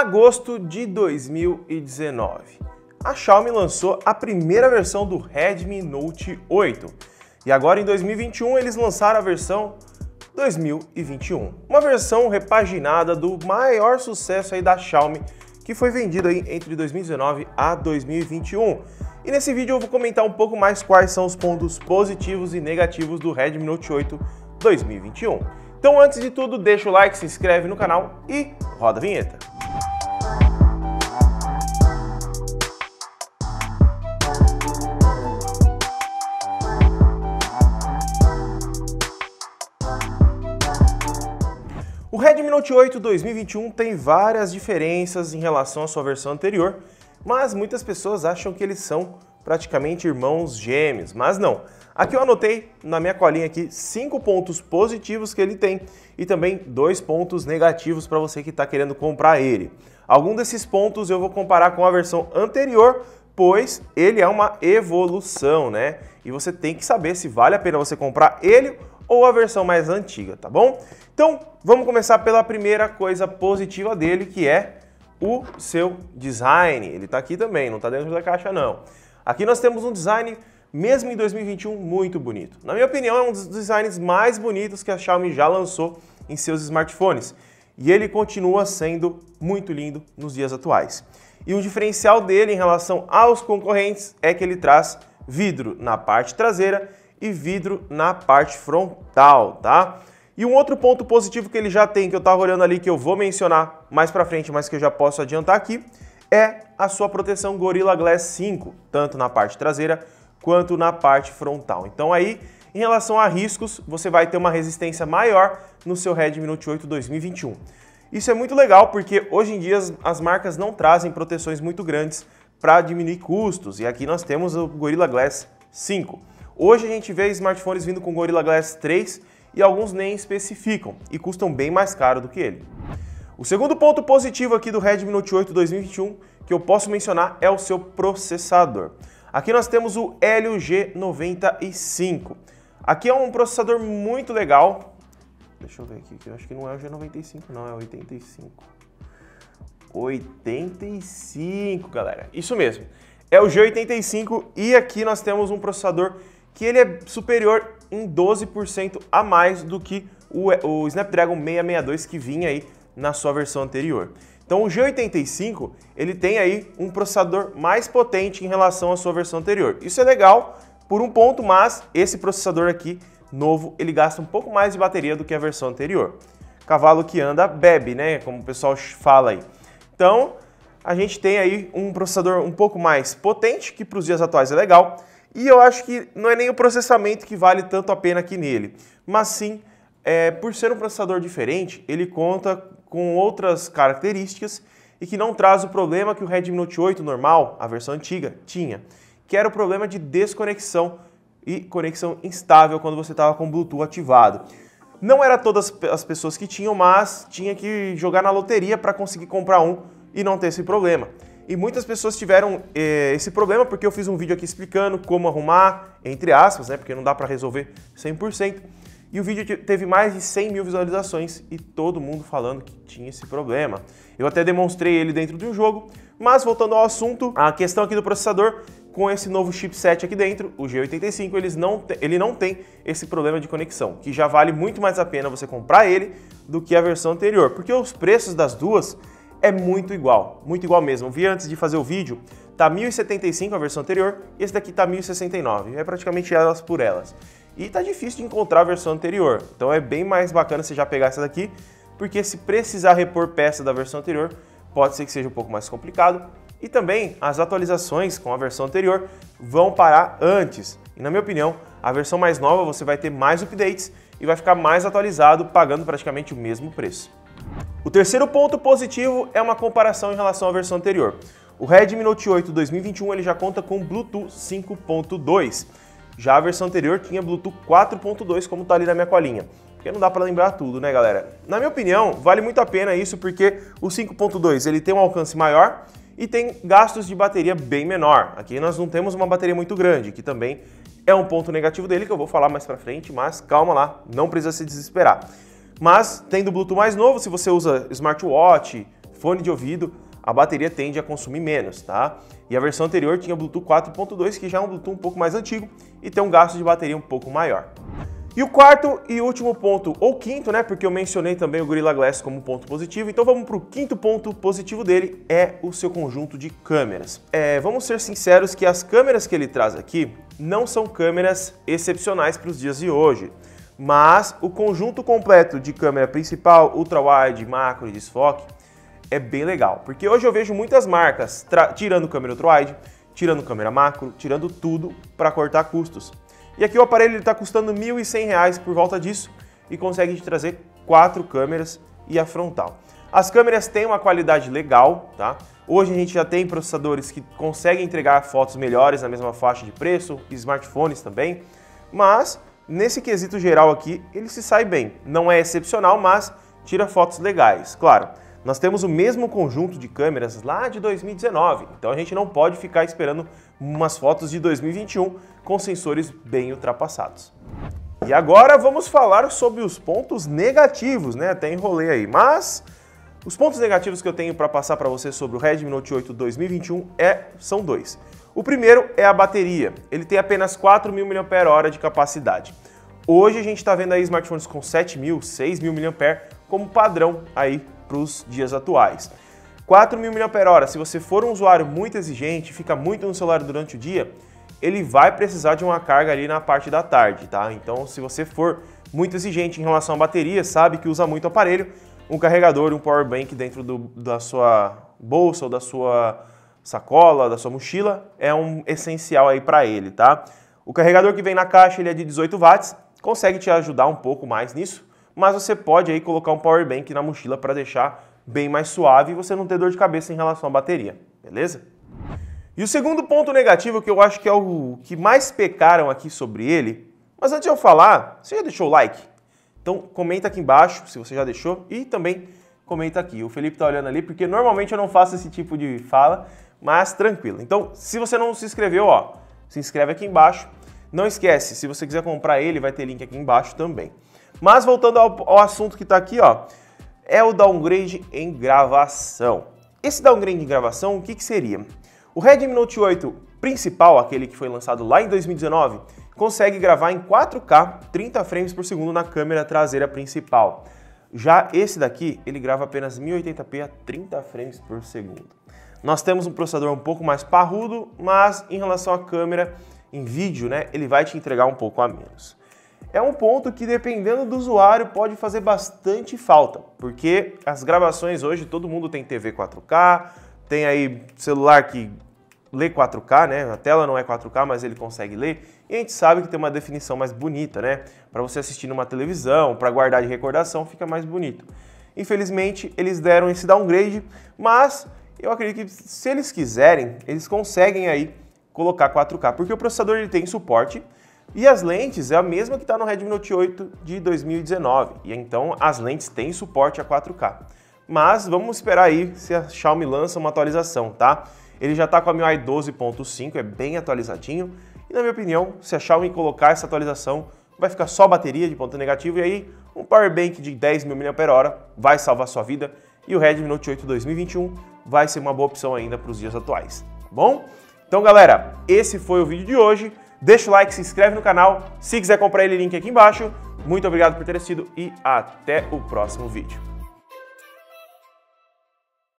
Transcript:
Agosto de 2019. A Xiaomi lançou a primeira versão do Redmi Note 8. E agora em 2021 eles lançaram a versão 2021. Uma versão repaginada do maior sucesso aí da Xiaomi, que foi vendido aí entre 2019 a 2021. E nesse vídeo eu vou comentar um pouco mais quais são os pontos positivos e negativos do Redmi Note 8 2021. Então antes de tudo, deixa o like, se inscreve no canal e roda a vinheta. O Redmi Note 8 2021 tem várias diferenças em relação à sua versão anterior, mas muitas pessoas acham que eles são praticamente irmãos gêmeos, mas não. Aqui eu anotei na minha colinha aqui 5 pontos positivos que ele tem e também 2 pontos negativos para você que está querendo comprar ele. Algum desses pontos eu vou comparar com a versão anterior, pois ele é uma evolução, né? E você tem que saber se vale a pena você comprar ele ou a versão mais antiga, tá bom? Então, vamos começar pela primeira coisa positiva dele, que é o seu design. Ele tá aqui também, não tá dentro da caixa não. Aqui nós temos um design, mesmo em 2021, muito bonito. Na minha opinião, é um dos designs mais bonitos que a Xiaomi já lançou em seus smartphones. E ele continua sendo muito lindo nos dias atuais. E o diferencial dele em relação aos concorrentes é que ele traz vidro na parte traseira e vidro na parte frontal, tá? E um outro ponto positivo que ele já tem, que eu tava olhando ali, que eu vou mencionar mais pra frente, mas que eu já posso adiantar aqui, é a sua proteção Gorilla Glass 5, tanto na parte traseira quanto na parte frontal. Então aí, em relação a riscos, você vai ter uma resistência maior no seu Redmi Note 8 2021. Isso é muito legal porque hoje em dia as marcas não trazem proteções muito grandes para diminuir custos, e aqui nós temos o Gorilla Glass 5. Hoje a gente vê smartphones vindo com Gorilla Glass 3 e alguns nem especificam e custam bem mais caro do que ele. O segundo ponto positivo aqui do Redmi Note 8 2021 que eu posso mencionar é o seu processador. Aqui nós temos o Helio G95. Aqui é um processador muito legal. Deixa eu ver aqui, que eu acho que não é o G95 não, é o 85. 85, galera. Isso mesmo. É o G85 e aqui nós temos um processador que ele é superior em 12% a mais do que o Snapdragon 662 que vinha aí na sua versão anterior. Então o G85 ele tem aí um processador mais potente em relação à sua versão anterior. Isso é legal por um ponto, mas esse processador aqui novo ele gasta um pouco mais de bateria do que a versão anterior. Cavalo que anda bebe, né? Como o pessoal fala aí. Então a gente tem aí um processador um pouco mais potente, que para os dias atuais é legal. E eu acho que não é nem o processamento que vale tanto a pena aqui nele, mas sim, por ser um processador diferente, ele conta com outras características e que não traz o problema que o Redmi Note 8 normal, a versão antiga, tinha, que era o problema de desconexão e conexão instável quando você estava com o Bluetooth ativado. Não era todas as pessoas que tinham, mas tinha que jogar na loteria para conseguir comprar um e não ter esse problema. E muitas pessoas tiveram esse problema porque eu fiz um vídeo aqui explicando como arrumar, entre aspas, né, porque não dá para resolver 100%. E o vídeo teve mais de 100 mil visualizações e todo mundo falando que tinha esse problema. Eu até demonstrei ele dentro de um jogo, mas voltando ao assunto, a questão aqui do processador, com esse novo chipset aqui dentro, o G85, ele não tem esse problema de conexão, que já vale muito mais a pena você comprar ele do que a versão anterior, porque os preços das duas é muito igual mesmo. Eu vi antes de fazer o vídeo, tá 1.075 a versão anterior, e esse daqui tá 1.069, é praticamente elas por elas. E tá difícil de encontrar a versão anterior, então é bem mais bacana você já pegar essa daqui, porque se precisar repor peça da versão anterior, pode ser que seja um pouco mais complicado, e também as atualizações com a versão anterior vão parar antes. E na minha opinião, a versão mais nova você vai ter mais updates e vai ficar mais atualizado, pagando praticamente o mesmo preço. O terceiro ponto positivo é uma comparação em relação à versão anterior. O Redmi Note 8 2021 ele já conta com Bluetooth 5.2. Já a versão anterior tinha Bluetooth 4.2, como tá ali na minha colinha. Porque não dá para lembrar tudo, né, galera? Na minha opinião, vale muito a pena isso porque o 5.2 ele tem um alcance maior e tem gastos de bateria bem menor. Aqui nós não temos uma bateria muito grande, que também é um ponto negativo dele que eu vou falar mais pra frente, mas calma lá, não precisa se desesperar. Mas tendo o Bluetooth mais novo, se você usa smartwatch, fone de ouvido, a bateria tende a consumir menos, tá? E a versão anterior tinha Bluetooth 4.2, que já é um Bluetooth um pouco mais antigo e tem um gasto de bateria um pouco maior. E o quarto e último ponto, ou quinto, né, porque eu mencionei também o Gorilla Glass como ponto positivo, então vamos para o quinto ponto positivo dele, é o seu conjunto de câmeras. Vamos ser sinceros que as câmeras que ele traz aqui não são câmeras excepcionais para os dias de hoje, mas o conjunto completo de câmera principal, ultra-wide, macro e desfoque é bem legal, porque hoje eu vejo muitas marcas tirando câmera ultra-wide, tirando câmera macro, tirando tudo para cortar custos. E aqui o aparelho está custando R$ 1.100 por volta disso e consegue te trazer 4 câmeras e a frontal. As câmeras têm uma qualidade legal, tá? Hoje a gente já tem processadores que conseguem entregar fotos melhores na mesma faixa de preço, smartphones também, mas nesse quesito geral aqui ele se sai bem. Não é excepcional, mas tira fotos legais. Claro, nós temos o mesmo conjunto de câmeras lá de 2019, então a gente não pode ficar esperando umas fotos de 2021 com sensores bem ultrapassados. E agora vamos falar sobre os pontos negativos, né? Até enrolei aí, mas os pontos negativos que eu tenho para passar para você sobre o Redmi Note 8 2021 são dois. O primeiro é a bateria, ele tem apenas 4.000 mAh de capacidade. Hoje a gente está vendo aí smartphones com 7.000, 6.000 mAh como padrão aí para os dias atuais. 4.000 mAh, se você for um usuário muito exigente, fica muito no celular durante o dia, ele vai precisar de uma carga ali na parte da tarde, tá? Então, se você for muito exigente em relação à bateria, sabe que usa muito aparelho, um carregador e um power bank dentro da sua bolsa ou da sua sacola, da sua mochila, é um essencial aí para ele, tá? O carregador que vem na caixa, ele é de 18 watts, consegue te ajudar um pouco mais nisso, mas você pode aí colocar um power bank na mochila para deixar bem mais suave e você não ter dor de cabeça em relação à bateria, beleza? E o segundo ponto negativo, que eu acho que é o que mais pecaram aqui sobre ele, mas antes de eu falar, você já deixou o like? Então comenta aqui embaixo se você já deixou e também comenta aqui. O Felipe tá olhando ali porque normalmente eu não faço esse tipo de fala, mas tranquilo. Então, se você não se inscreveu, ó, se inscreve aqui embaixo. Não esquece, se você quiser comprar ele, vai ter link aqui embaixo também. Mas voltando ao assunto que tá aqui, ó, é o downgrade em gravação. Esse downgrade em gravação, o que seria? O Redmi Note 8 principal, aquele que foi lançado lá em 2019, consegue gravar em 4K 30 frames por segundo na câmera traseira principal. Já esse daqui, ele grava apenas 1080p a 30 frames por segundo. Nós temos um processador um pouco mais parrudo, mas em relação à câmera em vídeo, né, ele vai te entregar um pouco a menos. É um ponto que, dependendo do usuário, pode fazer bastante falta, porque as gravações hoje, todo mundo tem TV 4K, tem aí celular que lê 4K, né? A tela não é 4K, mas ele consegue ler, e a gente sabe que tem uma definição mais bonita, né? Para você assistir numa televisão, para guardar de recordação, fica mais bonito. Infelizmente, eles deram esse downgrade, mas eu acredito que se eles quiserem, eles conseguem aí colocar 4K, porque o processador ele tem suporte, e as lentes é a mesma que está no Redmi Note 8 de 2019, e então as lentes têm suporte a 4K. Mas vamos esperar aí se a Xiaomi lança uma atualização, tá? Ele já está com a MIUI 12.5, é bem atualizadinho, e na minha opinião, se a Xiaomi colocar essa atualização, vai ficar só bateria de ponto negativo, e aí um power bank de 10.000 mAh vai salvar sua vida, e o Redmi Note 8 2021 vai ser uma boa opção ainda para os dias atuais, tá bom? Então galera, esse foi o vídeo de hoje. Deixa o like, se inscreve no canal. Se quiser comprar ele, link aqui embaixo. Muito obrigado por ter assistido e até o próximo vídeo.